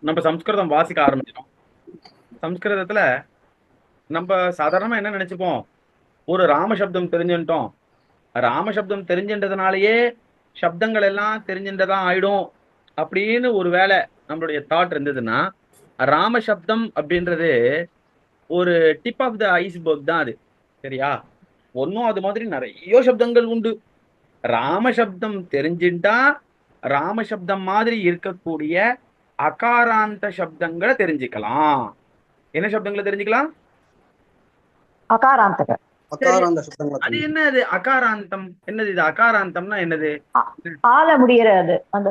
நம்ம சம்ஸ்கிருதம் வாசிக்க ஆரம்பிச்சிட்டோம். சம்ஸ்கிருதத்துல நம்ம சாதாரணமா என்ன நினைச்சுப்போம், ஒரு ராமசப்தம் தெரிஞ்சுட்டோம், ராமசப்தம் தெரிஞ்சின்றதுனாலயே சப்தங்கள் எல்லாம் தெரிஞ்சின்றதா ஆயிடும் அப்படின்னு ஒரு வேளை நம்மளுடைய தாட் இருந்ததுன்னா, ராமசப்தம் அப்படின்றது ஒரு டிப் ஆஃப் த ஐஸ்பர்க் தான் அது. சரியா? ஒன்னும் அது மாதிரி நிறைய சப்தங்கள் உண்டு. ராமசப்தம் தெரிஞ்சுட்டா ராமசப்தம் மாதிரி இருக்கக்கூடிய அகாராந்த சப்தங்களை தெரிஞ்சுக்கலாம். என்ன சப்தங்களை தெரிஞ்சுக்கலாம்? அகாராந்தக. அகாராந்த சப்தங்களை அது என்ன? அது அகாராந்தம் என்னது? இது அகாராந்தம்னா என்னது? ஆள முடியறது அந்த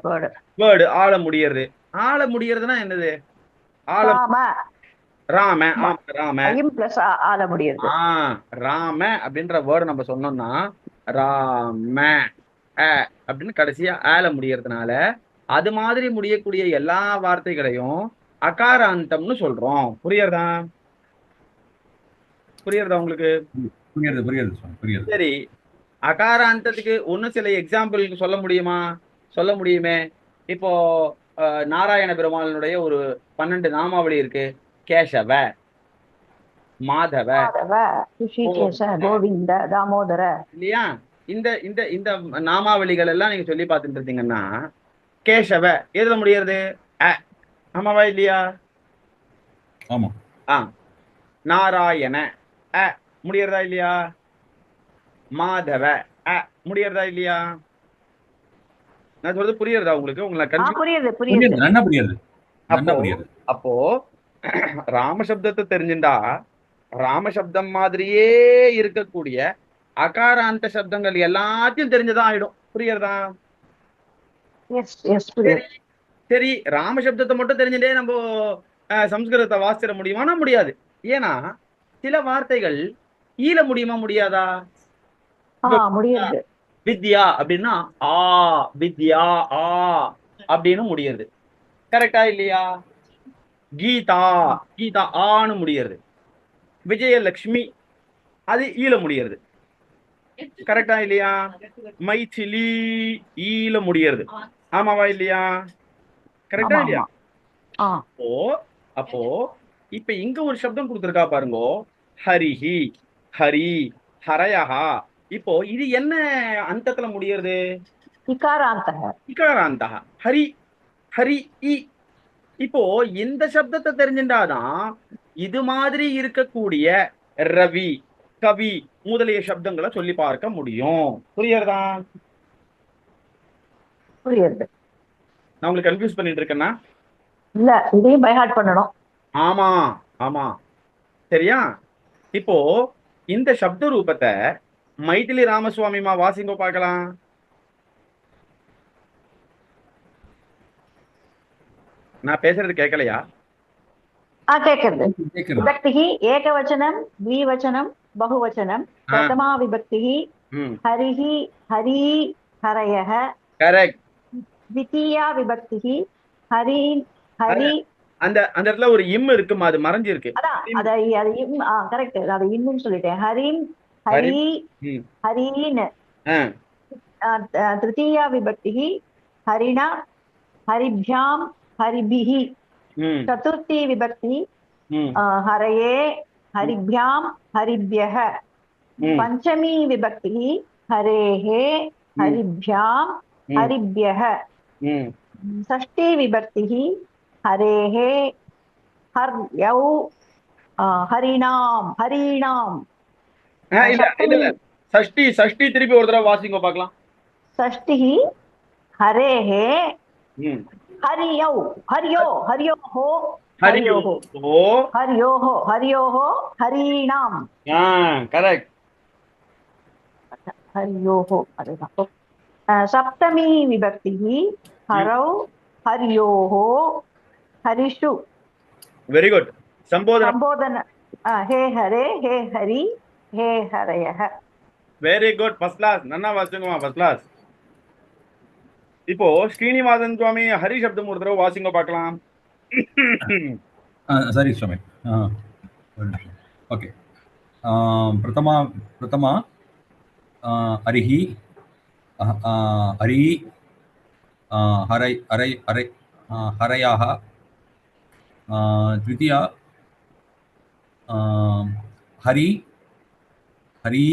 வேர்டு. வேர்டு ஆள முடியறது. ஆள முடியறதுன்னா என்னது? ஆழம். ராம. ராம. ஆமா, ராம. ஐம் பிளஸ் ஆள முடியறது. ராம அப்படின்ற வேர்டு நம்ம சொன்னோம்னா ராம அப்படின்னு கடைசியா ஆள முடியறதுனால அது மாதிரி முடியக்கூடிய எல்லா வார்த்தைகளையும் அகாராந்தம்னு சொல்றோம். புரியுறதா? புரியுறதா உங்களுக்கு? புரியுது. சரி, அகாராந்தத்துக்கு ஒன்னும் சில எக்ஸாம்பிள் சொல்ல முடியுமா? சொல்ல முடியுமே. இப்போ நாராயண பெருமாளுடைய ஒரு 12 நாமாவளி இருக்கு. கேசவ, மாதவ, ரிஷிகேஷ, கோவிந்த, தாமோதர இல்லையா? இந்த இந்த இந்த நாமாவளிகள் எல்லாம் நீங்க சொல்லி பார்த்துட்டு இருந்தீங்கன்னா, கேசவ எதுல முடியறது? ஆமாவா இல்லையா? ஆமா. நாராயண முடியறதா இல்லையா? மாதவ முடியறதா இல்லையா? நான் சொல்றது புரியுறதா உங்களுக்கு? புரியுது. அப்போ ராமசப்தத்தை தெரிஞ்சுண்டா ராமசப்தம் மாதிரியே இருக்கக்கூடிய அகாராந்த சப்தங்கள் எல்லாத்தையும் தெரிஞ்சுதான் ஆயிடும். புரியுறதா? சரி, ராமசப்தத்தை மட்டும் தெரிஞ்சுட்டே நம்ம சம்ஸ்கிருதத்தை வாசிட முடியுமானா முடியாது. ஏன்னா சில வார்த்தைகள் ஈல முடியுமா முடியாதா? முடியாது. வித்யா அப்படின்னா வித்யா அப்படின்னு முடியுது. கரெக்டா இல்லையா? கீதா கீதா ஆன்னு முடியுது. விஜயலட்சுமி அது ஈல முடியுது. கரெக்டா இல்லையா? மைथिली ஈல முடியுது. ஆமாவா இல்லையா? கரெக்டா இல்லையா? அப்போ இப்ப இங்க ஒரு சப்தம் கொடுத்திருக்கா பாருங்க, ஹரிஹி, ஹரி, ஹரயஹா. இப்போ இது என்ன அந்தத்துல முடியுது? இகாராந்தக. ஹரி, ஹரி இ. இப்போ இந்த சப்தத்தை தெரிஞ்சுட்டாதான் இது மாதிரி இருக்கக்கூடிய ரவி, கவி முதலிய சப்தங்களை சொல்லி பார்க்க முடியும். புரியுறதா? புரியுது. நான் உங்களுக்கு கன்ஃபியூஸ் பண்ணிட்டு இருக்கேன்னா? இல்ல, இதையும் பை ஹார்ட் பண்ணணும். ஆமா. சரியா? இப்போ இந்த சப்த ரூபத்தை மைதிலி ராமசுவாமிமா வாசிங்கோ பார்க்கலாம். நான் பேசுறது கேட்கலையா? கேட்கிறது. விபக்தி ஏகவச்சனம், த்விவச்சனம், பகுவச்சனம். பிரதமா விபக்தி ஹரிஹி, ஹரி, ஹரயஹ. கரெக்ட். த்விதீயா விபக்தி ஹரி, ஹரி. அந்த இடத்துல ஒரு இம் இருக்குமா, அது மறைஞ்சு இருக்கு. அத இம். கரெக்ட், அது இம்னு சொல்லிட்டேன். ஹரிம், ஹரி, ஹரின். திருத்தீயா விபக்தி ஹரிணா, ஹரிभ्याम, ஹரிபிஹி. சதுர்த்தி விபக்தி ஹரயே, ஹரிभ्याम, ஹரிभ्यः. பஞ்சமி விபக்தி ஹரேஹே, ஹரிभ्याम, ஹரிभ्यः. षष्ठी विभक्ति हरेहे, हर्यौ, हरिणाम, हरिणाम. இல்ல षष्ठी திருப்பி ஒரு தடவை வாசிங்க பார்க்கலாம். षष्ठी हरेहे, हरियौ, हरियो, हरियोहो, हरियोहो, हरियोहो, हरियोहो, हरिणाम. करेक्ट. हरियोहो. सप्तमी विभक्ति हरौ, हरियोहो, हरिषु. Very good. संबोधन हे हरे, हे हरि, हे हरयः. Very good. First class. नन्ना वासिंगो फर्स्ट क्लास. இப்போ ஸ்ரீனிவாசன் சுவாமி ஹரி சப்தம் ஒரு தடவை வாசிங்க பார்க்கலாம். சரி சுவாமி. ஓகே. பிரதமா ஹரிஹி, ஹரி, ஹரை, ஹரை, ஹரை, हरयाः द्वितीया हरि हरि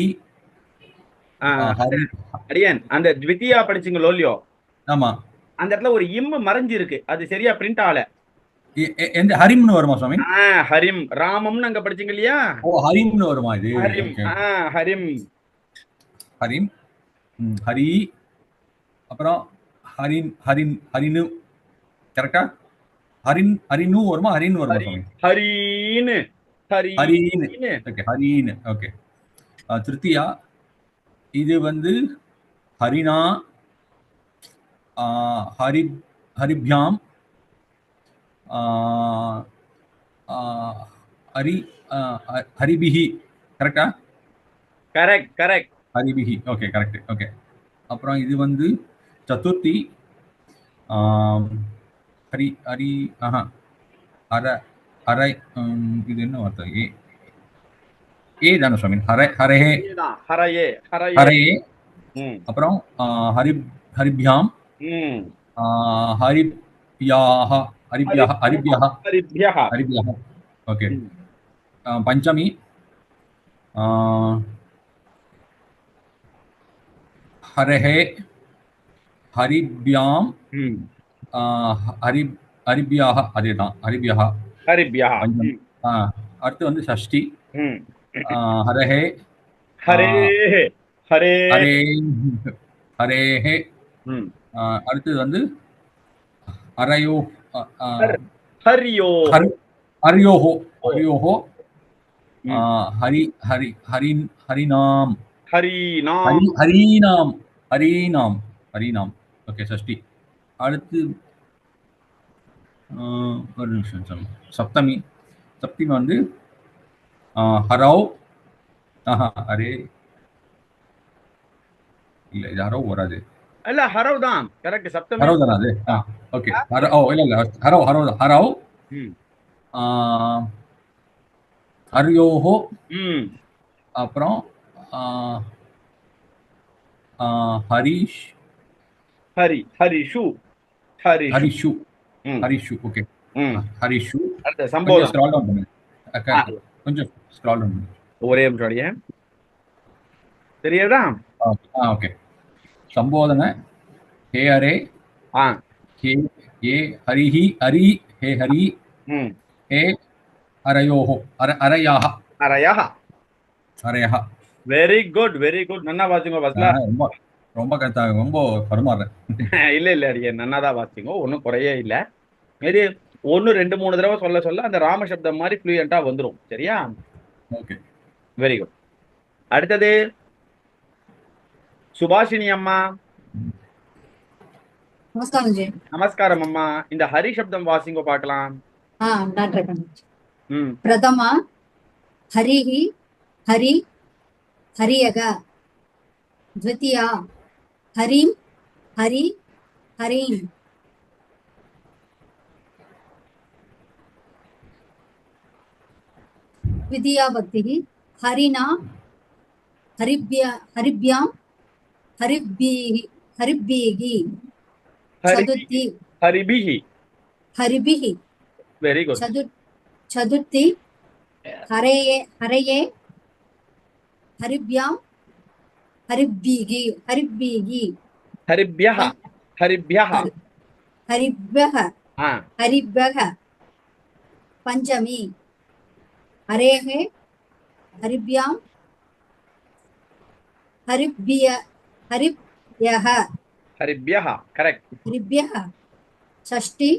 हरि அடியன் அந்த த்விதியா படிச்சீங்களோ இல்லையோ ஆமா அந்த இடத்துல ஒரு இம் மறைஞ்சு இருக்கு, அது சரியா பிரிண்ட் ஆகல. எந்த ஹரிம்னு வருமா சுவாமி? ஹரிம் ராமம்னு அங்க படிச்சீங்க இல்லையா? ஓ ஹரிம்னு வருமா இது? ஹரிம். ஹரிம் ஹரிம் ஹரி அப்புறம் ஹரின் ஹரின் ஹரினு கரெக்டா? ஹரின் ஹரினு வருமா ஹரின் வருமா சுவாமி? ஹரீனு ஹரின்னு ஓகே ஹரின்னு ஓகே. திருத்தியா இது வந்து ஹரினா ஹரி ஹரிபியாம் ஹரி ஹரிபிஹி கரெக்டா? கரெக்ட் கரெக்ட் ஹரிபிஹி ஓகே கரெக்ட் ஓகே. அப்புறம் இது வந்து சதுர்த்தி ஹரி ஹரி அரை அரை இது என்ன வார்த்தை? ஏ தானே சுவாமி? ஹரஹே ஹரயே ஹரயே. அப்புறம் ஹரிபியாம் ஹரிப்யாஹ ஹரிப்யாஹ ஹரிப்யாஹ ஹரிப்யாஹ ஓகே. பஞ்சமி ஹரஹே ஹரிப்யாம் ஹரிப்யாஹ அதே தான் ஹரிப்யாஹ பஞ்சமி. அடுத்து வந்து ஷஷ்டி ஹரஹே ஹரே ஹரே ஹரே ஹரேஹே. அடுத்தது வந்து ஹரயோ ஹரியோ ஹரியோஹோ ஹரியோஹோ ஹரி ஹரி ஹரின் ஹரிநாம் ஹரிநாம் ஹரிநாம் ஹரிநாம் ஹரிநாம் ஓகே ஷஷ்டி. அடுத்து ஒரு நிமிஷம் சப்தமி சப்தமி வந்து ஹரவ் அரே இல்ல இது ஹரவ் வராது. இல்ல ஹரவ் தான் கரெக்ட். சப்தமி ஹரவ் தானே அது? ஓகே ஹரவ் இல்ல இல்ல ஹரவ் ஹரவ் ஹரவ் ஹரியோஹோ. அப்புறம் ஹரிஷ் ஹரிஷு ஹரிஷு ஹரிஷு ஓகே ஹரிஷு. சம்போதம் ஸ்க்ரால் டவுன் பண்ணுங்க கொஞ்சம் ஸ்க்ரால் டவுன் பண்ணுங்க. ஒரே நிமிஷம் தெரியாதா? ஓகே. சம்போதன ஹே ஹரே ஹே ஹரிஹி ஹரி ஹே ஹரி ஹே ஹரயோஹோ ஹரயாஹ ஹரயாஹ ஹரயாஹ. Very good very good. நன்னா வாசிங்க பஸ்ல. ரொம்ப ரொம்ப ரொம்ப பரமாறேன். இல்ல இல்ல அடியே நன்னாதான் வாசிங்க, ஒன்றும் குறையே இல்லை. இது 1 2 3 தடவை சொல்ல சொல்ல அந்த ராம சப்தம் மாதிரி ஃப்ளூயண்டா வந்துடும். சரியா? Okay very good. அடுத்தது சுபாஷினி அம்மா. நமஸ்காரம் ஜி. நமஸ்காரம் அம்மா. இந்த ஹரி சப்தம் வாசிங்க பார்க்கலாம். நான் ட்ரை பண்ணேன். பிரதமா ஹரிஹி ஹரி ஹரியக. द्वितीया हरिम हरि हरीम. द्वितीया भक्तिः हरिना हरिभ्यां हरिभ्येहि. चतुर्थी हरिभिः वेरी गुड. चतुर्थी हरये हरिभ्यां हरिभ्यः. पंचमी हरेः हरिभ्यां हरिभ्यः करेक्ट. हरिभ्यः. षष्ठी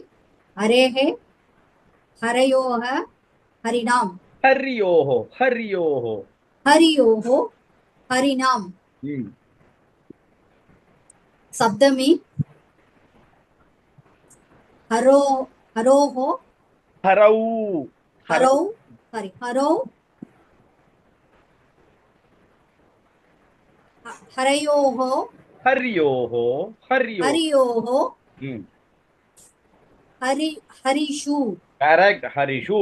हरेः हरयोः हरिनाम हरियोः हरिनाम. सप्तमी हरयोः हरिषु करेक्ट हरिषु.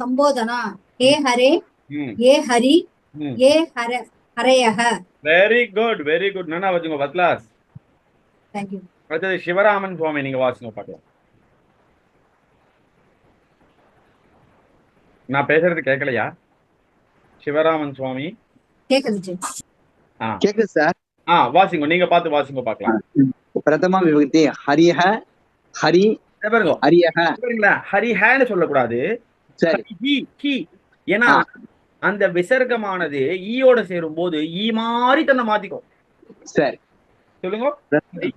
संबोधना हे हरे ये हरि ये हरयः. वेरी गुड नना वजुंगा फर्स्ट क्लास. தேங்க்யூ. அடுத்தது சிவராமன் சுவாமி, நீங்க வாசிங்க பார்க்கலாம். நான் பேசுறது கேட்கலையா? சிவராமன் சுவாமி. கேக்குது ஜி. கேக்குது சார். வாசிங்க, நீங்க பார்த்து வாசிங்க பார்க்கலாம். பிரதம விபக்தி ஹரிஹ ஹரி பாருங்க, ஹரியஹ. ஹரிஹன்னு சொல்லக்கூடாது, சரி. ஏன்னா அந்த விசர்க்கமானது ஈயோட சேரும் போது ஈ மாதிரி தன்னை மாத்திக்கும். சரி, சொல்லுங்க.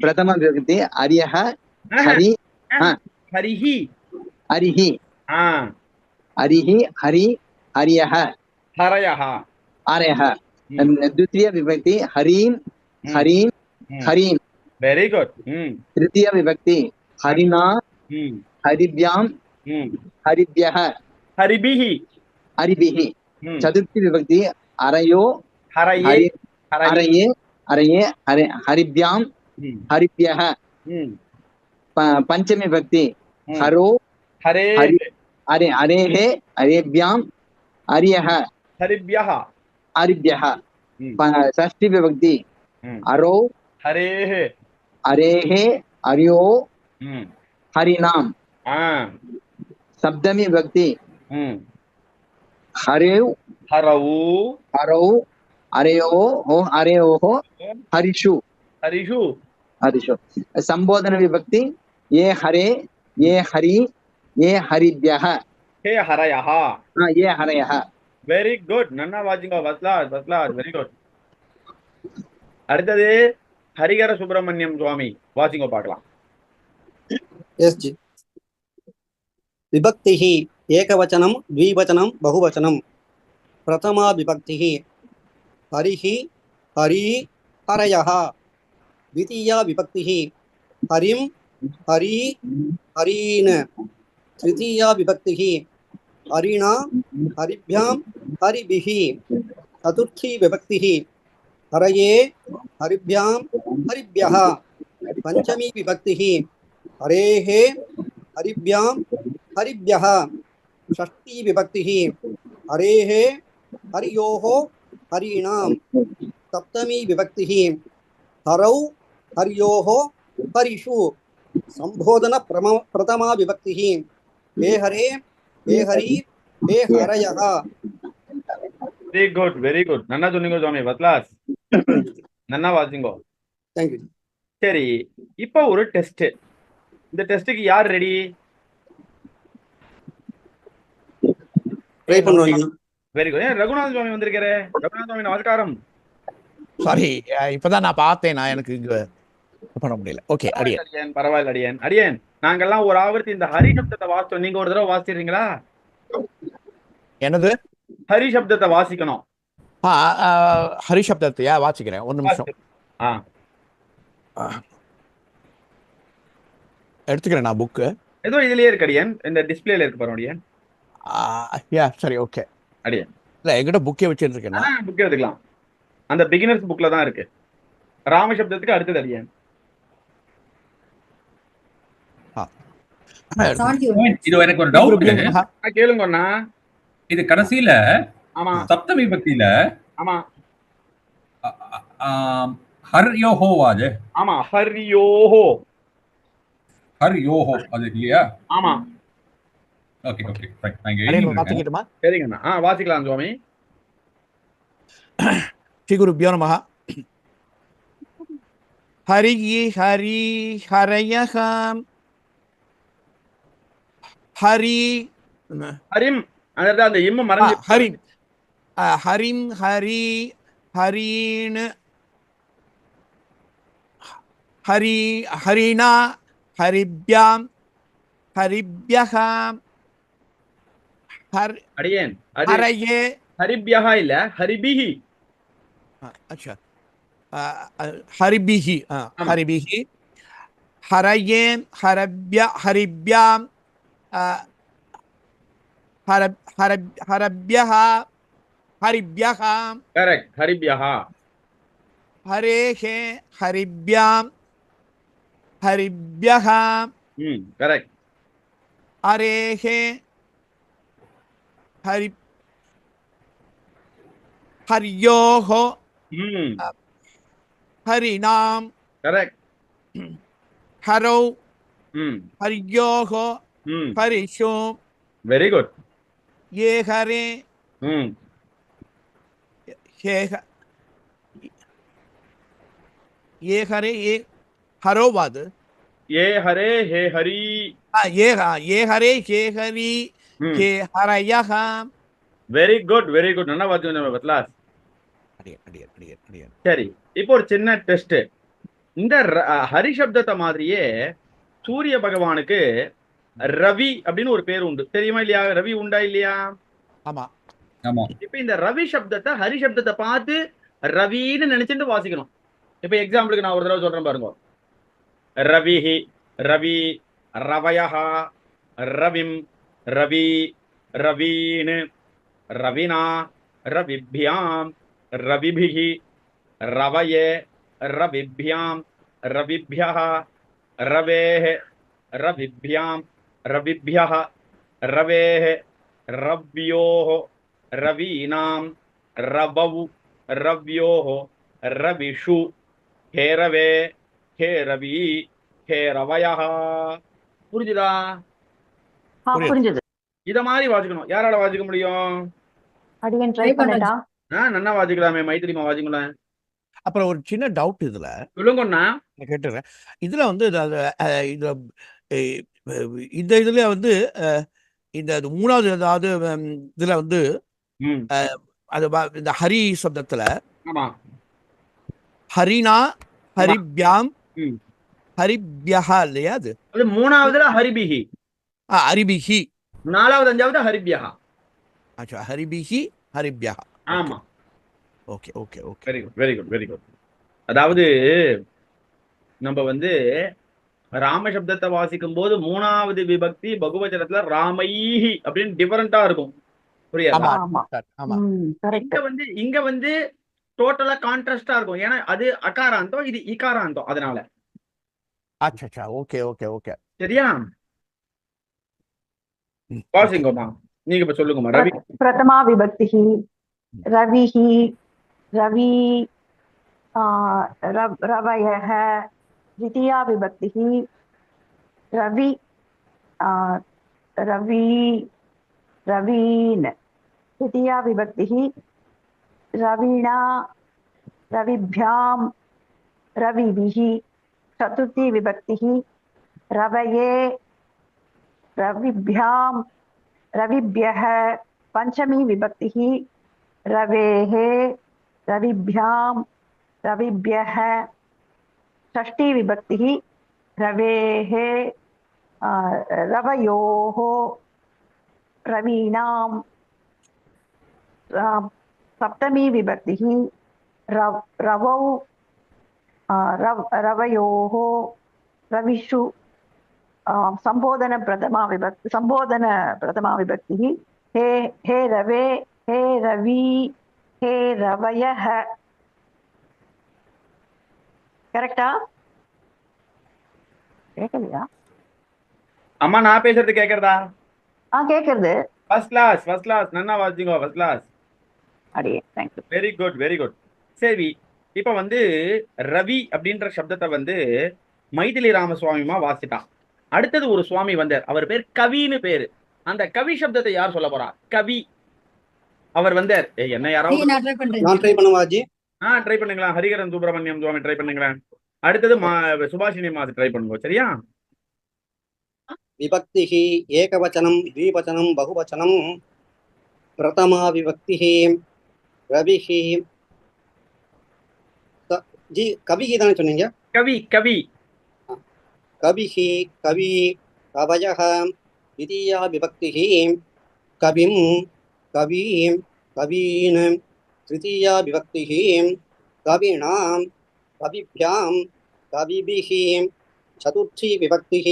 பிரதம விபக்தி ஹரியஹ ஹரி ஹரிஹி ஹரிஹி ஆ ஹரிஹி ஹரி ஹரியஹ ஹரயஹ ஹரயஹ. द्वितीय विभक्ति हरीम हरीम हरीम. Very good. तृतीय विभक्ति हरिना हरिभ्याम हरिभ्यः हरिभिः हरिभिः. चतुर्थी विभक्ति अरयो हरये अरये अरये हरिभ्याम हरिभ्यः. पंचमी विभक्ति हरो हरे अरे अरेः हरेभ्याम हरियः हरिभ्यः हरिभ्यः. षष्ठी विभक्ति अरो हरेः अरेः हरियो हरिनाम. सप्तमी विभक्ति हरेव हरौ हरौ अरयो अरयोः हरिषु हरिषु हरिषु. संबोधन विभक्ति ये हरे ये हरि ये हरिभ्यः हे हरयः ये हरयः. Very good. நன்னா வாசிங்க. வஸ்லாஸ் வெரி குட். அடுத்தது ஹரிகர சுப்பிரமணியம் சுவாமி, வாசிங்க பார்க்கலாம். எஸ் ஜி. विभक्तिः एकवचनं द्विवचनं बहुवचनं. प्रथमा विभक्तिः हरिः हरि हरयः. द्वितीया विभक्तिः हरिं हरि हरीन्. तृतीया विभक्तिः हरिणा हरिभ्यां हरिभिः. चतुर्थी विभक्तिः हरये हरिभ्यां हरिभ्यः. पंचमी विभक्तिः हरेः हरिभ्यां हरिभ्यः. षष्ठी विभक्तिः हरेः हरियोः हरीणां. सप्तमी विभक्तिः हरौ हरियोः हरिषु. संबोधन प्रथमा विभक्तिः हे हरे हे हरि हे हरयः. Very good. நன்னா சொன்னீங்க சுவாமி. வஸ்லாஸ் நன்னா வாசிங்கோ. தேங்க்யூ. சரி, இப்போ ஒரு டெஸ்ட். இந்த டெஸ்ட்டுக்கு யார் ரெடி? ட்ரை பண்ணுவாங்க. Very good. ரகுநாத் சுவாமி வந்திருக்காரு. ரகுநாத் சுவாமி நமஸ்காரம். சாரி, இப்பதான் நான் பார்த்தேன். நான் எனக்கு இங்க பண்ண முடியல. ஓகே அடியேன். பரவாயில்ல அடியேன். நாங்கெல்லாம் ஒரு ஆவர்த்தி இந்த ஹரி சப்தத்தை வாசிச்சோம். நீங்க ஒரு தடவை வாசிடுறீங்களா? என்னது? ஹரி சப்தத்தை வாசிக்கணும். ஹரி சப்தத்தையா வாசிக்கிறேன். ஒரு நிமிஷம் எடுத்துக்கிறேன். நான் புக்கு ஏதோ இதுலயே இருக்கு அடியேன். இந்த டிஸ்பிளேல இருக்கு பாருங்க அடியேன். சரி, ஓகே அடியேன். இல்ல, என்கிட்ட புக்கே வச்சிருக்கேன். புக் எடுத்துக்கலாம். அந்த பிகினர்ஸ் புக்ல தான் இருக்கு. ராம சப்தத்துக்கு அடுத்தது அடியேன். இது எனக்கு ஒரு டவுட். கேளுங்கண்ணா. இது கடைசியில ஆமா சப்தமி பக்தியில ஆமா ஹர்யோஹோ அது. ஆமா ஹரியோஹோ ஹர்யோஹோ அது இல்லையா? ஆமா. Okay okay fine. வாசிக்கட்டுமா? சரிங்கண்ணா. வாசிக்கலாம் சுவாமி. ஸ்ரீ குருப்யோ நமஹ. ஹரி ஹரி ஹரயஹ ஹரி ஹரிம் அந்த இம்ம மறந்து ஹரிம் ஹரிம் ஹரி ஹரீன் ஹரி ஹரிணா ஹரிப்யாம் ஹரிப்யஹ அடியேன். ஹரயே ஹரிப்யஹ இல்ல ஹரிபிஹி. अच्छा हरिभिः हरिभिः हरये हरिभ्यां हरभ्यः हरिभ्यः. करेक्ट. हरिभ्यः. हरेः हरिभ्यां हरिभ्यः. करेक्ट. हरेः हर्योः हरिणाम. करेक्ट. हरौ ம் हर्योः ம் हरिषु வெரி குட். ये हरे ம் हे ये हरे ये हरो वाद ஏ ஹரே ஹே ஹரி. ये हरे हे हरि ம் हे हरयः வெரி குட் வெரி குட். நல்லா பார்த்து பத்லாஸ். அடியன் அடியன் அடியன் அடியன். சரி, இப்போ ஒரு சின்ன டெஸ்ட். இந்த ஹரி சப்தத்தை மாதிரியே சூரிய பகவானுக்கு ரவி அப்படின்னு ஒரு பேர் உண்டு, தெரியுமா இல்லையா? ரவி உண்டா இல்லையா? ஆமா ஆமா. இப்ப இந்த ரவி சப்தத்தை ஹரி சப்தத்தை பார்த்து ரவின்னு நினைச்சிட்டு வாசிக்கணும். இப்ப எக்ஸாம்பிளுக்கு நான் ஒரு தடவை சொல்றேன் பாருங்க. ரவிஹி ரவி, ரவயஹா ரவிம், ரவி ரவீன், ரவினா ரவிபியாம், ரவிபிஹி ரவயே ரவிபியாம், ரவிபியஹ ரவேஹ ரவிபியாம், ரவிபியஹ ரவேஹ ரவ்யோஹ ரவீனாம், ரவௌ ரவ்யோஹ ரவிஷு, ஹே ரவே ஹே ரவி ஹே ரவயஹ. புரிஞ்சுதா? புரியுது. புரிஞ்சது. இத மாதிரி வாசிக்கணும். யாரால வாசிக்க முடியும்? அடியன் ட்ரை Try பண்ணட்டா? நன்னா வாசிக்கலாமே. மைத்திரிமா வாசிக்கலாம். அப்புறம் ஒரு சின்ன டவுட் இதுல சொல்லுங்கண்ணா. நான் கேட்டுறேன். இதுல வந்து இதுல இந்த இதுல வந்து இந்த மூணாவது அதாவது இதுல வந்து ம் அது இந்த ஹரி சப்தத்துல ஆமா. ஹரினா ஹரிபியாம் ம் ஹரிபியஹா இல்லையா? அது அது மூணாவதுல ஹரிபிஹி, ஹரிபிஹி. நாலாவது அஞ்சாவது ஹரிபியஹா. ஆச்சா, ஹரிபிஹி ஹரிபியஹா. ஆமா. Okay okay okay. Very good very good very good. அதாவது நம்ம வந்து ராம சப்தத்தை வாசிக்கும் போது மூணாவது விபக்தி பகுவச்சனத்துல ராமைஹி அப்படின்னு டிஃபரெண்டா இருக்கும். புரியுதா? ஆமா ஆமா. ஆமா. கரெக்ட். இங்க வந்து டோட்டலா கான்ட்ராஸ்டா இருக்கும். ஏன்னா அது அகாராந்தம், இது இகாராந்தம். அதனால ஆச்சா ஓகே ஓகே ஓகே. சரியா? வாசிங்கம்மா. நீங்க இப்ப சொல்லுங்கம்மா. ரவி பிரதமா விபக்திஹி ரவிஹி ரவி ரவயஹ. द्वितीया विभक्तिः रवि रवि रवीन्. तृतीया विभक्तिः रवीणा रविभ्यां रविभिः. चतुर्थी विभक्तिः रवये रविभ्यां रविभ्यः. पंचमी विभक्तिः रवेः रविभ्यां रविभ्यः. षष्ठी विभक्तिः रवेः रवयोः रवीणां. सप्तमी विभक्तिः रवौ रवयोः रविषु. संबोधन प्रथमा विभक्तिः हे हे रवे हे रवि हे रवयः. கரெக்டா? கேட்கலையா? அம்மா நான் பேசுறது கேக்குறதா? கேக்குறது. ஃபர்ஸ்ட் கிளாஸ் நன்னா வாசிங்க. First class. அடியே thank you. Very good very good. சரி, இப்ப வந்து ரவி அப்படின்ற சப்தத்தை வந்து மைதிலி ராமசுவாமிமா வாசிட்டான். அடுத்தது ஒரு சுவாமி வந்தார். அவர் பேர் கவின்னு பேரு. அந்த கவி சப்தத்தை யார் சொல்ல போறா? கவி. அவர் வந்தார். என்ன யாராவது நான் ட்ரை பண்றேன். நான் ட்ரை பண்ணுவாஜி. ட்ரை பண்ணுங்களா. ஹரிகரன் சுப்பிரமணியம் சுவாமி ட்ரை பண்ணுங்களேன். அடுத்தது சுபாஷினி மாது ட்ரை பண்ணுங்க. சரியா? विभक्तिः एकवचनं द्विवचनं बहुवचनं. प्रथमा विभक्तिः रविः जी कविः தானே சொன்னீங்க? கவி கவி. कविः कवि कवयः. द्वितीया विभक्तिः कविं कवीं कवीन्. तृतीया विभक्तिः कवीणां कविभ्यां कविभिः. चतुर्थी विभक्तिः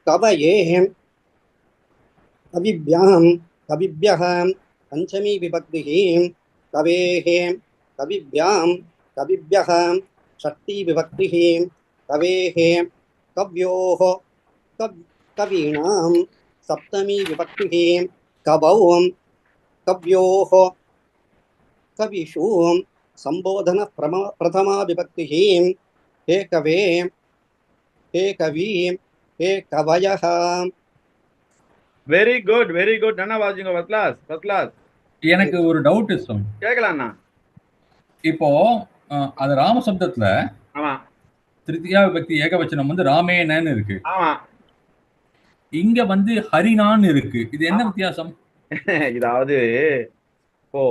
कवये कविभ्यां कविभ्यः. पंचमी विभक्तिः कवेः कविभ्यां कविभ्यः. षष्ठी विभक्तिः कवेः कव्योः कवीणां. सप्तमी विभक्तिः कवौ कव्योः कविषु. संबोधन प्रथमा विभक्तिः हे कवे हे कवीं हे कवयः வெரி குட் நல்லா வாசிங்க ஃபர்ஸ்ட் கிளாஸ் எனக்கு ஒரு டவுட் சுவாமி. கேட்கலாம்ண்ணா. இப்போ அது ராம சப்தத்துல ஆமா திருத்தியா விபக்தி ஏகவச்சனம் வந்து ராமேனன்னு இருக்கு. ஆமா இங்க வந்து ஹரினான்னு இருக்கு. இது என்ன வித்தியாசம்? இதாவது இப்போ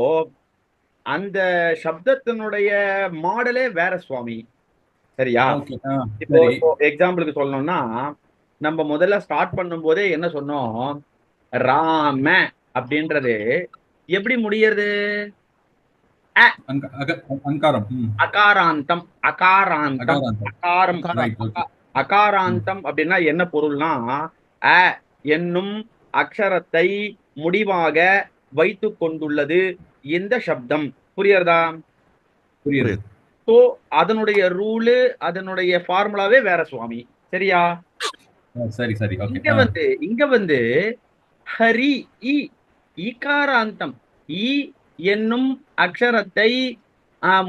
அந்த சப்தத்தினுடைய மாடலே வேற சுவாமி. சரியா? ஓகே. இப்போ சரி. எக்ஸாம்பிளுக்கு சொல்லணும்னா நம்ம முதல்ல ஸ்டார்ட் பண்ணும் போதே என்ன சொன்னோம், ராம அப்படின்றது எப்படி முடியறது? அங்காரம். அகாராந்தம் அகாராந்தம் அகாரம் Right, okay. அகாராந்தம் அப்படின்னா என்ன பொருள்னா அ என்னும் அக்ஷரத்தை முடிவாக வைத்து கொண்டுள்ளது இந்த சப்தம். புரியுறதா? புரியுது. ஸோ அதனுடைய ரூலு அதனுடைய ஃபார்முலாவே வேற சுவாமி. சரியா? சரி சரி. ஓகே. இங்க வந்து ஹரி ஈகாராந்தம் ஈ என்னும் அக்ஷரத்தை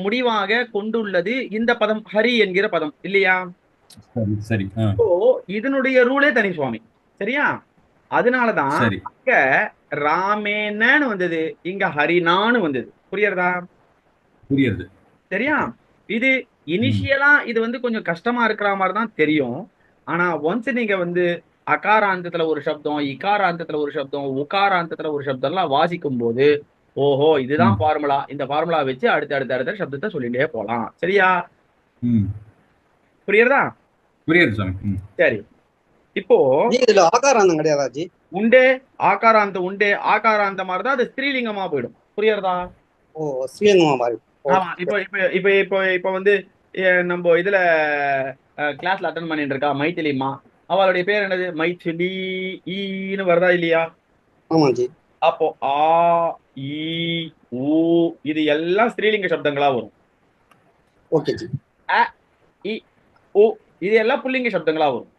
முடிவாக கொண்டுள்ளது இந்த பதம் ஹரி என்கிற பதம் இல்லையா? சரி சரி. ஸோ இதனுடைய ரூலே தனி சுவாமி. சரியா? அதனாலதான் சரி. இங்க ராமேனன்னு வந்தது, இங்க ஹரினான்னு வந்தது. புரியுறதா? புரியுது. சரியா? இது இனிஷியலா இது வந்து கொஞ்சம் கஷ்டமா இருக்கிற மாதிரி தான் தெரியும். ஆனா ஒன்ஸ் நீங்க வந்து அகாராந்தத்துல ஒரு சப்தம், இகாராந்தத்துல ஒரு சப்தம், உகாராந்தத்துல ஒரு சப்தம் எல்லாம் வாசிக்கும் போது ஓஹோ இதுதான் ஃபார்முலா, இந்த ஃபார்முலா வச்சு அடுத்த சப்தத்தை சொல்லிட்டே போலாம். சரியா? புரியுறதா? புரியுது சாமி. சரி. இப்போ இதுல ஆகாராந்தம் கிடையாதா ஜி? உண்டே ஆகாராந்தம் உண்டே. ஆகாராந்த மாதிரி தான் அது ஸ்திரீலிங்கமா போயிடும். புரியுறதா? ஓ ஸ்ரீலிங்கமா மாதிரி. ஆமா. இப்போ வந்து நம்ம இதுல கிளாஸ்ல அட்டன் பண்ணிட்டு இருக்கா மைத்திலிமா, அவளுடைய பேர் என்னது? மைத்திலி ஈன்னு வருதா இல்லையா? ஆமா ஜி. அப்போ ஆ ஈ ஊ இது எல்லாம் ஸ்திரீலிங்க சப்தங்களா வரும். Okay G. அ இ ஊ இது எல்லாம் புல்லிங்க சப்தங்களா வரும்.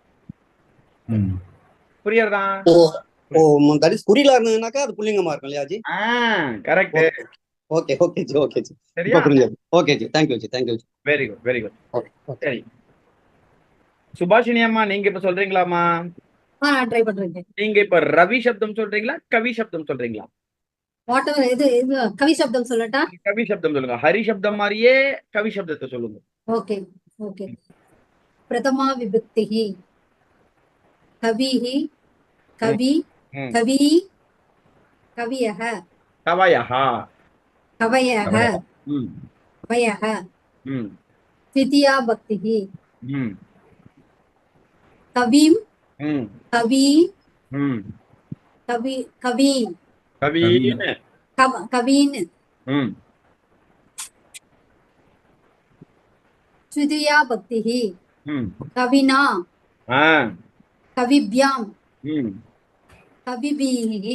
புரியுறதா? ஓ தட் இஸ் குறிலா இருந்ததுனாக்கா அது புல்லிங்கமா இருக்கும் இல்லையா G? Correct. Okay G. Okay G. சரியா? புரிஞ்சது. Okay G. Thank you G. Very good. Okay. சரி சுபாஷினி அம்மா, நீங்க இப்ப சொல்றீங்களாமா? நான் ட்ரை பண்றேன். நீங்க இப்ப ரவி சப்தம் சொல்றீங்களா கவி சப்தம் சொல்றீங்களா? வாட் எவர் இது கவி சப்தம் சொல்லட்டா? கவி சப்தம் சொல்லுங்க. ஹரி சப்தம் மாதிரியே கவி சப்தத்தை சொல்லுங்க. ஓகே. பிரதமா விபக்திஹி கவிஹி கவி கவி கவியஹ கவயஹ கவயஹ கவயஹ द्वितीया भक्तिः कविं कवी कवि कवीन् कवीन् तृतीया भक्तिः कविना कविभ्यां कविभिः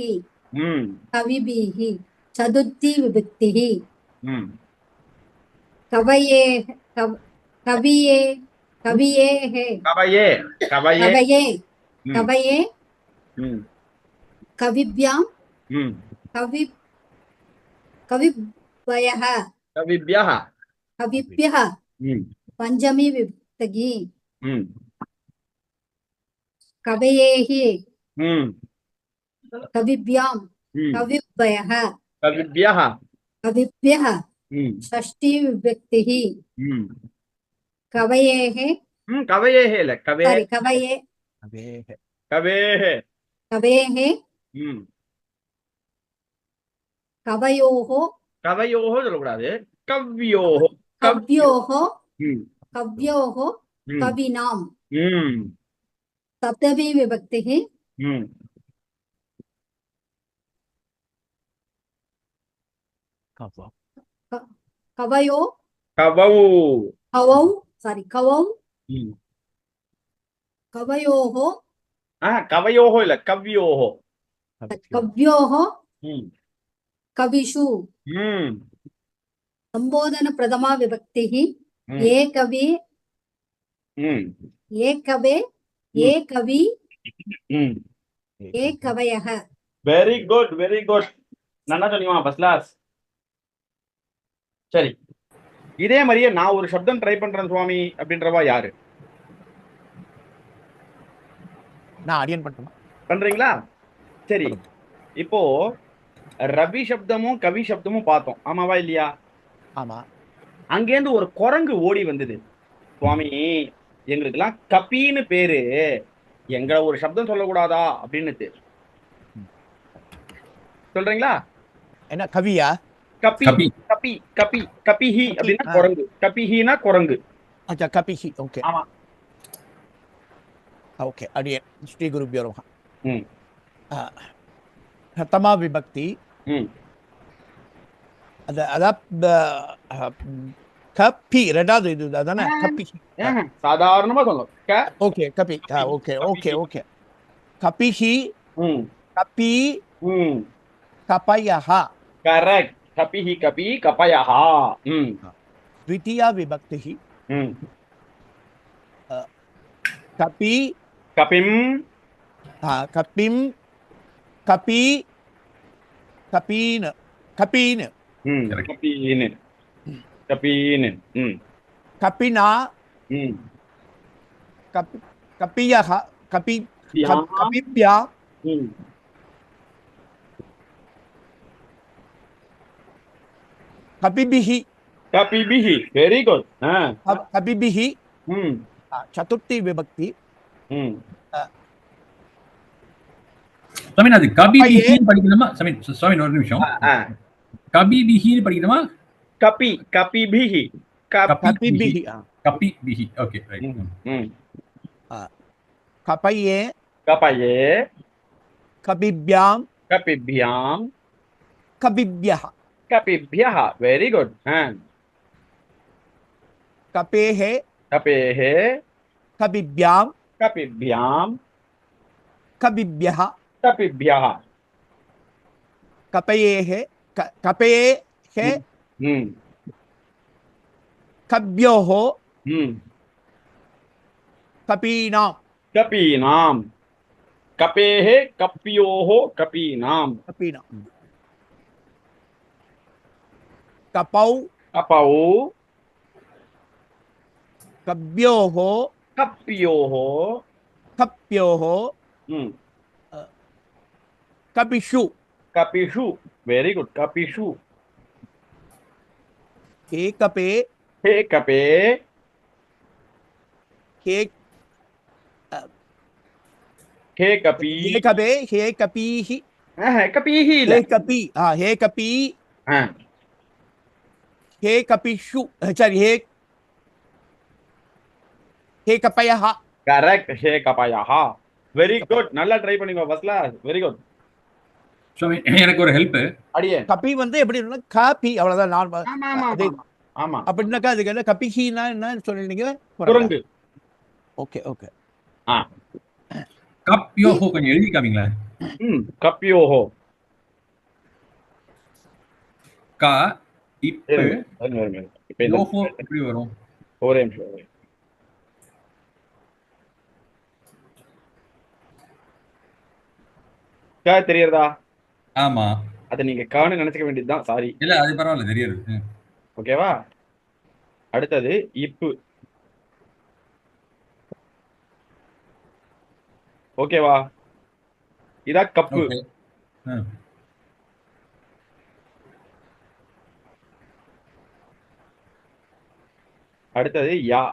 कविभिः चतुर्थी विभक्तिः कवये कविये कवियेः कवये कवये कविभ्यां कवि कविभ्यः कविभ्यः पंचमी विभक्ति कवयेः कविभ्यां कविभ्यः कविभ्यः षष्ठी विभक्तिः कवयेः कवयेः कवये कवयेः कवयोः कवयोः சொல்லக்கூடாது கவ்யோः कव्योः कव्योः कविनां सप्तमी विभक्तिः कवयो कवौ कवौ सॉरी कवौ कवयोः कवयोः இல்ல கவ்யோः कव्योः कविषु संबोधन प्रथमा विभक्तिः ये कवि ये कवे ये कवि ये कवयः वेरी गुड நல்லா சொன்னீங்க ஃபர்ஸ்ட் கிளாஸ். சரி இதே மாதிரியே நான் ஒரு சப்தம் ட்ரை பண்றேன் சுவாமி அப்படின்றவா யாரு நான் அடியன் பண்ணட்டுமா? பண்றீங்களா? சரி, இப்போ ரவி சப்தமும் கவி சப்தமும் பார்த்தோம், ஆமாவா இல்லையா? ஆமா. அங்கேருந்து ஒரு குரங்கு ஓடி வந்தது, சுவாமி எங்களுக்கெல்லாம் கப்பின்னு பேரு, எங்களை ஒரு சப்தம் சொல்லக்கூடாதா அப்படின்னு. சொல்றீங்களா? என்ன கவியா? கப்பி கபி. கப்பி கப்பி கப்பிஹி கப்பி, அப்படின்னா ஆ. குரங்கு, கப்பிஹினா குரங்கு. அச்சா கபிஹி. ஓகே ஆமா. ஓகே அடியன் ஸ்ரீ குருபியோ நமஹ. ம் பிரதமா விபக்தி ம் அதான் கப்பி ரெண்டாவது இது அதானே கப்பி. சாதாரணமா சொல்லும் ஓகே கப்பி. Okay okay okay. கபிஹி ம் கப்பி ம் கபயஹ. கரெக்ட். கப்பிஹி கப்பி கப்பயஹா. ம் द्वितीया विभक्तिः ம் कपि கபிம் कपिं कपि कपीन् कपीन् ம் Correct. கப்பீனு கப்பீனு. ம் कपिना ம் कपि कपियः कपि யாம். कपिभ्या ம் कपिभिः கப்பிபிஹி. Very good. कपिभिः ம் चतुर्थी विभक्ति ம் சுவாமி அது கபி அப்ப பிஹின்னு படிக்கணுமா? சுவாமி ஒரு நிமிஷம். ஆ. கபி பிஹின்னு படிக்கணுமா? கப்பி கப்பிபிஹி कपिभिः கபி பிஹி. Okay right. ம் कपये கப்பயே कपिभ्यां கப்பிபியாம் कपिभ्यः கப்பிபியஹ. Very good. कपेः கப்பேஹே कपिभ्यां கப்பிபியாம் कपिभ्यः கப்பிபியஹ. कपयेः कपयेः ம் कप्योः ம் कपीनां கப்பீனாம். கப்பேஹே கப்பியோஹோ கப்பீனாம். कपीनां कपौ கப்பௌ कप्योः கப்பியோஹோ. कप्योः ம் कपिषु கபிஷு. Very good. கபிஷு. हे कपे ஹே கபே हे ஹே கபி. हे कपे हे कपीः கபீஹி இல்ல. हे कपी हे कपी हे कपिषु सॉरी हे कपयः கரெக்ட். ஹே கபயஹா. Very good. நல்லா ட்ரை பண்ணீங்க ஃபர்ஸ்ட் கிளாஸ். Very good. சுவாமி எனக்கு ஒரு ஹெல்ப். அடியே. கபி வந்து எப்படி இருக்குன்னா காபி அவ்வளவுதான் நார்மல். ஆமா ஆமா அதே ஆமா ஆமா. அப்படின்னாக்கா அதுக்கு என்ன கபிஹினா என்ன சொல்றீங்க? குரங்கு. Okay okay. கப்யோஹோ கொஞ்சம் எழுதி காமிங்களா? ம் கப்பியோஹோ. க இப் இருங்க. இப்ப இந்த யோஹோ எப்படி வரும்? ஒரே நிமிஷம். தெரியுறதா? ஆமா. அதை நீங்க காண நினைச்சுக்க வேண்டியதுதான். சாரி. இல்ல அது பரவாயில்ல தெரியாது. ஓகேவா? அடுத்தது இப்பு. ஓகேவா? இதா கப்பு. ஓகே. அடுத்தது யா.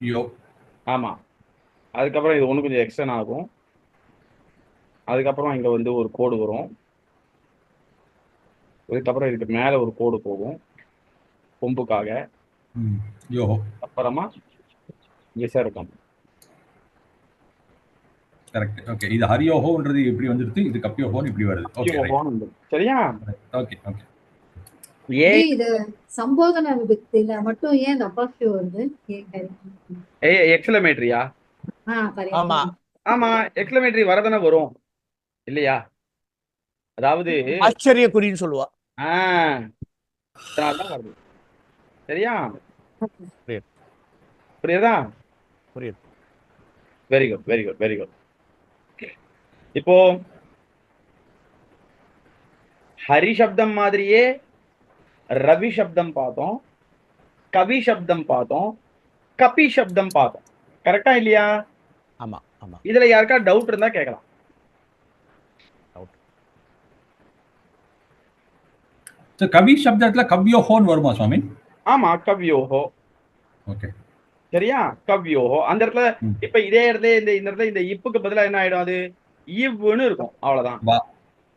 யோ. ஆமா. அதுக்கப்புறம் இது ஒண்ணு கொஞ்சம் எக்ஸ்டர்ன் ஆகும். அதுக்கப்புறம் இங்க வந்து ஒரு கோடு வரும். அதுக்கப்புறம் இதுக்கு மேல ஒரு கோடு போகும் கொம்புக்காக. யோஹோ. அப்புறமா விசர்க்கம். கரெக்ட். ஓகே. இது ஹரியோஹோன்றது இப்படி வந்துருது, இது கப்யோஹோன்னு இப்படி வருது. Okay right. சரியா? Okay okay. இது சம்போதன விபக்தியில மட்டும் ஏன் இந்த அப்பாஸ்ட்ரோஃபி வருது? எக்ஸலமேட்டரியா? ஆமா ஆமா, எக்ஸலமேட்டரி வரதானே வரும் இல்லையா? அதாவது ஆச்சரிய குறின்னு சொல்லுவா. அதனாலதான் வருது. சரியா? புரியுது. புரியுதா? புரியுது. Very good very good very good. இப்போ ஹரி சப்தம் மாதிரியே ரவி சப்தம் பார்த்தோம், கவி சப்தம் பார்த்தோம், கபி சப்தம் பார்த்தோம். கரெக்டா இல்லையா? ஆமா ஆமா. இதுல யாருக்கா டவுட் இருந்தா கேட்கலாம். கவி சப்தத்துல கவ்யோஹோன்னு வருமா சுவாமி? ஆமா, கவ்யோஹோ. ஓகே, சரியா? கவ்யோஹோ. அந்த இடத்துல இப்ப இதே இடத்துல இந்த இடத்துல இந்த இப்புக்கு பதிலா என்ன ஆயிடும்? அது இவ்னு இருக்கும். அவ்வளவுதான்.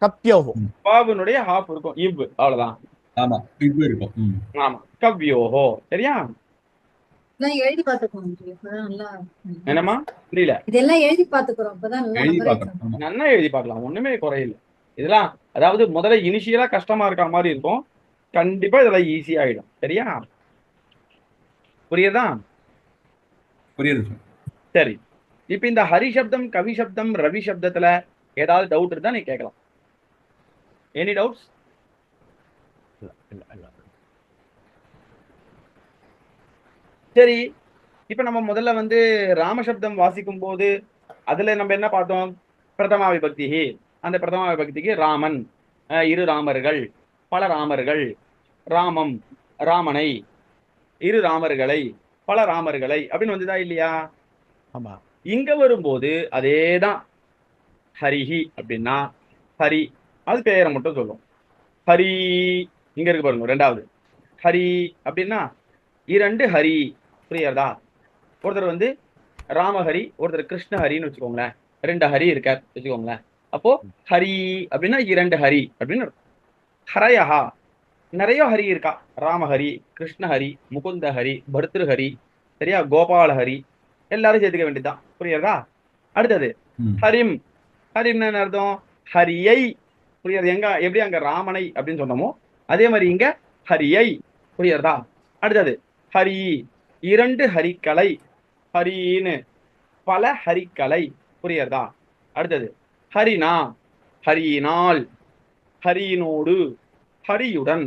கப்யோஹோ. பாவுனுடைய ஹாஃப் இருக்கும். இவ். அவ்வளவுதான். ஆமா, இது இருக்கும். ஆமா, கவ்யோஹோ. சரியா? இதெல்லாம் எழுதி பார்த்துக்கோங்க. அப்பதான் நல்லா என்னம்மா? புரியல. இதெல்லாம் எழுதி பார்த்துக்கிறோம். அப்பதான் நல்லா எழுதி memorize பார்க்கணும். ஆகும். ஆமா. நல்லா எழுதி பார்க்கலாம். ஒண்ணுமே குறையில்லை. இதெல்லாம் அதாவது முதல்ல இனிஷியலா கஷ்டமா இருக்க மாதிரி இருக்கும். கண்டிப்பா இதெல்லாம் ஈஸி ஆயிடும். சரியா? புரியுதா? புரியுது சார். சரி. இப்ப இந்த ஹரி சப்தம், கவி சப்தம், ரவி சப்தத்துல ஏதாவது டவுட் இருந்தா நீ கேட்கலாம். Any doubts? சரி. இப்ப நம்ம முதல்ல வந்து ராமசப்தம் வாசிக்கும் போது அதுல நம்ம என்ன பார்த்தோம்? பிரதமா விபக்தி. அந்த பிரதமா விபக்திக்கு ராமன், இரு ராமர்கள், பல ராமர்கள், ராமம், ராமனை, இரு ராமர்களை, பல ராமர்களை அப்படின்னு வந்துதா இல்லையா? ஆமா. இங்க வரும்போது அதேதான். ஹரிஹி அப்படின்னா ஹரி, அது பெயரை மட்டும் சொல்லும். ஹரி இங்க இருக்கு பாருங்க. ரெண்டாவது ஹரி அப்படின்னா இரண்டு ஹரி. புரியுறதா? ஒருத்தர் வந்து ராமஹரி, ஒருத்தர் கிருஷ்ணஹரின்னு வச்சுக்கோங்களேன். ரெண்டு ஹரி இருக்கார் வச்சுக்கோங்களேன். அப்போ ஹரி அப்படின்னா இரண்டு ஹரி அப்படின்னு இருக்கும். ஹரயஹா, நிறைய ஹரி இருக்கா. ராமஹரி, கிருஷ்ணஹரி, முகுந்தஹரி, பர்திருஹரி, சரியா? கோபாலஹரி, எல்லாரும் சேர்த்துக்க வேண்டியதுதான். புரியுறதா? அடுத்தது ஹரிம். ஹரிம்னு என்ன அர்த்தம்? ஹரியை. புரியுறது? எங்க எப்படி அங்க ராமனை அப்படின்னு சொன்னோமோ அதே மாதிரி இங்க ஹரியை. புரியுறதா? அடுத்தது ஹரி, இரண்டு ஹரிக்கலை. ஹரின்னு பல ஹரிக்கலை. புரியுறதா? அடுத்தது ஹரினா, ஹரியினால், ஹரியினோடு, ஹரியுடன்.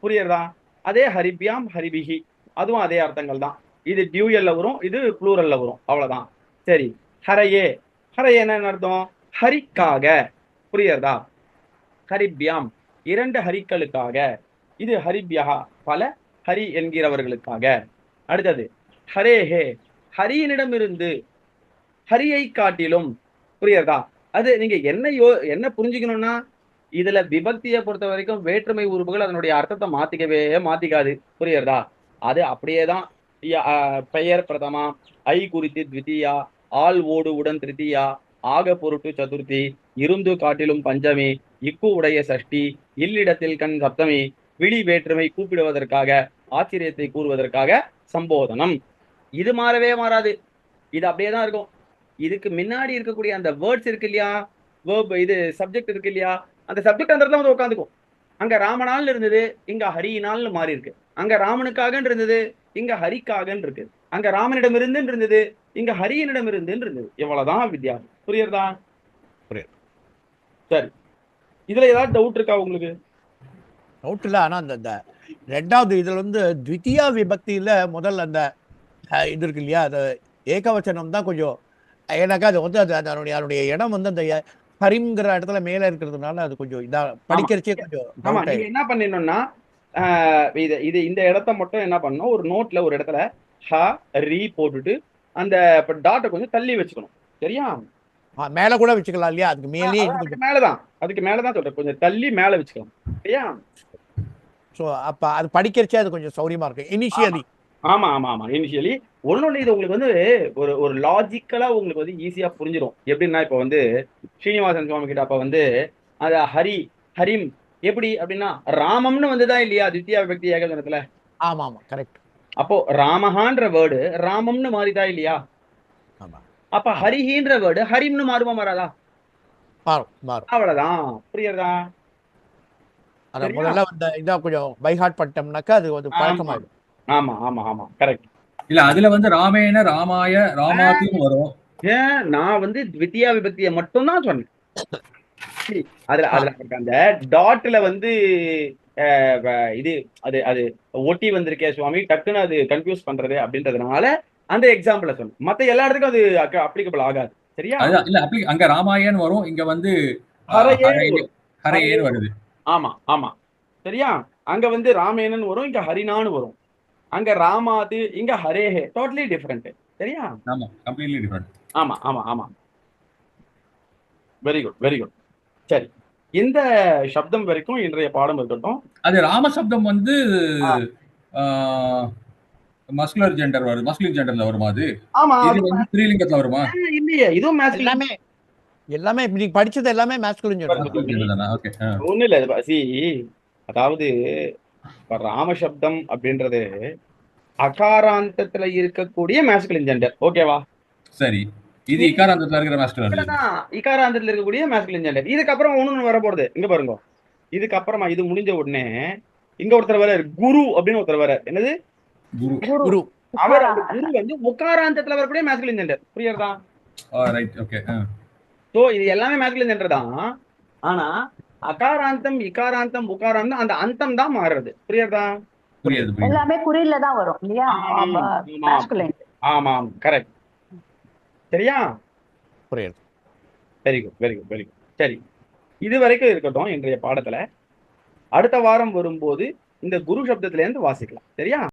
புரியுறதா? அதே ஹரிபியாம், ஹரிபிகி, அதுவும் அதே அர்த்தங்கள் தான். இது டியூயல்ல வரும், இது ப்ளூரல்ல வரும். அவ்வளவுதான். சரி. ஹரையே. ஹரையே என்ன அர்த்தம்? ஹரிக்காக. புரியுறதா? ஹரிபியாம், இரண்டு ஹரிக்களுக்காக. இது ஹரிபியா, பல ஹரி என்கிறவர்களுக்காக. அடுத்தது ஹரேஹே, ஹரியினிடமிருந்து, ஹரியை காட்டிலும். புரியுறதா? அது நீங்க என்ன புரிஞ்சுக்கணும்னா, இதுல விபக்தியை பொறுத்த வரைக்கும் வேற்றுமை உறுப்புகள் அதனுடைய அர்த்தத்தை மாத்திக்கவே மாத்திக்காது. புரியுறதா? அது அப்படியேதான். பெயர் பிரதமா, ஐ குறித்து த்விதியா, ஆள் ஓடு உடன் திருத்தியா, ஆக பொருட்டு சதுர்த்தி, இருந்து காட்டிலும் பஞ்சமி, இக்கு உடைய சஷ்டி, இல்லிடத்தில் கண் சப்தமி, விழி வேற்றுமை கூப்பிடுவதற்காக, ஆச்சரியத்தை கூறுவதற்காக சம்போதனம். இது மாறவே மாறாது. இது அப்படியேதான் இருக்கும். இதுக்கு முன்னாடி இருக்கக்கூடிய அந்த வேர்ட்ஸ் இருக்கு இல்லையா? வேர்ப், இது சப்ஜெக்ட் இருக்கு இல்லையா? அந்த சப்ஜெக்ட் அந்த இடத்துல வந்து உட்காந்துக்கும். அங்க ராமனால் இருந்தது, இங்க ஹரியினால்னு மாறி இருக்கு. அங்க ராமனுக்காக இருந்தது, இங்க ஹரிக்காக இருக்கு. அங்க ராமனிடம் இருந்து இருந்தது, இங்க ஹரியினிடம் இருந்து இருந்தது. இவ்வளவுதான் வித்தியாசம். புரியுறதா? புரியுது. சரி. இதுல ஏதாவது டவுட் இருக்கா உங்களுக்கு? டவுட் இல்லை. ஆனா அந்த ரெண்டாவது இதுல வந்து த்விதியா விபக்தியில முதல்ல அந்த இது இருக்கு இல்லையா? அது ஏகவச்சனம் தான் கொஞ்சம் எனக்கா அது வந்து அதனுடைய இடம் வந்து அந்த ஹரிங்கிற இடத்துல மேல இருக்கிறதுனால அது கொஞ்சம் இதா படிக்கிறச்சே கொஞ்சம். ஆமா, நீங்க என்ன பண்ணிடணும்னா இது இந்த இடத்த மட்டும் என்ன பண்ணணும், ஒரு நோட்ல ஒரு இடத்துல ஹ ரி போட்டுட்டு அந்த டாட்டை கொஞ்சம் தள்ளி வச்சுக்கணும். சரியா? மேல கூட வச்சுக்கலாம் இல்லையா? அதுக்கு மேலேயே அதுக்கு மேலதான் சொல்றேன். கொஞ்சம் தள்ளி மேல வச்சுக்கலாம். சரியா? ஸோ அப்ப அது படிக்கிறச்சே அது கொஞ்சம் சௌரியமா இருக்கு இனிஷியலி. ஆமா ஆமா ஆமா இனிஷியலி. ஒன்னொன்னு இது உங்களுக்கு வந்து ஒரு லாஜிக்கலா உங்களுக்கு வந்து ஈஸியா புரிஞ்சிடும். எப்படின்னா இப்ப வந்து ஸ்ரீனிவாசன் சுவாமி கிட்ட அப்ப வந்து அது ஹரி ஹரிம் எப்படி அப்படின்னா ராமம்னு வந்துதான் இல்லையா தித்தியா விபக்தி ஏகவசனத்துல? ஆமா ஆமா கரெக்ட். அப்போ ராமஹான்ற வேர்டு ராமம்னு மாறிதா இல்லையா? ஆமா. அப்ப ஹரிஹின்ற வேர்டு ஹரிம்னு மாறுமா மாறாதா? மாறும். அவ்வளவுதான். புரியுறதா? அத முதல்ல வந்து இதா கொஞ்சம் பைஹார்ட் பண்ணிட்டோம்னாக்கா அது வந்து பழக்கமாயிடும். ஆமா ஆமா ஆமா கரெக்ட். இல்ல அதுல வந்து ராமேன, ராமாய, ராமாத்தியும் வரும். ஏன் நான் வந்து த்விதியா விபக்தியை மட்டும் தான் சொன்னேன். அதுல அந்த டாட்ல வந்து இது அது அது ஒட்டி வந்திருக்கே சுவாமி, டக்குன்னு அது கன்ஃபியூஸ் பண்றது அப்படின்றதுனால அந்த எக்ஸாம்பிள சொன்னேன். மத்த எல்லா இடத்துக்கும் அது அப்ளிகபிள் ஆகாது. சரியா? அதுதான் இல்ல அப்படி அங்க ராமாயன் வரும், இங்க வந்து ஹரேன்னு வருது. ஆமா ஆமா சரியா? அங்க வந்து ராமேனன் வரும், இங்க ஹரினான்னு வரும். அங்க ராமாது, இங்க ஹரேஹே. Totally different. சரியா? ஆமா, கம்ப்ளீட்லி டிஃபரெண்ட். ஆமா ஆமா ஆமா வெரி குட் வெரி குட். சரி, இந்த சப்தம் வரைக்கும் இன்றைய பாடம் இருக்கட்டும். அது ராம சப்தம் வந்து மஸ்குலர் ஜெண்டர் வருது, மஸ்குலின் ஜெண்டர்ல வருமா அது? ஆமா, இது வந்து ஸ்ரீலிங்கத்துல வருமா? இல்லையே, இதுவும் எல்லாமே எல்லாமே நீங்க படிச்சது எல்லாமே மேஸ்குலின் ஓகே. ஒண்ணு இல்ல சி, அதாவது இப்ப ராமசப்தம் அப்படின்றது அகாராந்தத்துல இருக்கக்கூடிய மேஸ்குலின் ஜெண்டர். ஓகேவா? சரி, இது இகாராந்தத்துல இருக்கிற மேஸ்குலர். இகாராந்தத்துல இருக்கக்கூடிய மேஸ்குலின் ஜெண்டர். இதுக்கப்புறம் ஒண்ணு வர போறது. இங்க பாருங்க, இதுக்கப்புறமா இது முடிஞ்ச உடனே இங்க ஒருத்தர் வர குரு அப்படின்னு ஒருத்தர் வர. என்னது? குரு. அவர் குரு வந்து உக்காராந்தத்துல வரக்கூடிய மேஸ்குலின் ஜெண்டர். புரியுறதா? Right, okay. சோ இது எல்லாமே மேஸ்குலின் ஜெண்டர் தான். ஆனா அகாராந்தம், இகாராந்தம், உகாராந்தம் அந்த அந்தம் தான் மாறுறது. புரியுறதா? புரியுது. எல்லாமே குறியில தான் வரும் இல்லையா? masculine. ஆமாம், கரெக்ட். சரியா? புரியுது. Very good very good very good. சரி, இது வரைக்கும் இருக்கட்டும் இன்றைய பாடத்துல. அடுத்த வாரம் வரும்போது இந்த குரு சப்தத்துல இருந்து வாசிக்கலாம். சரியா?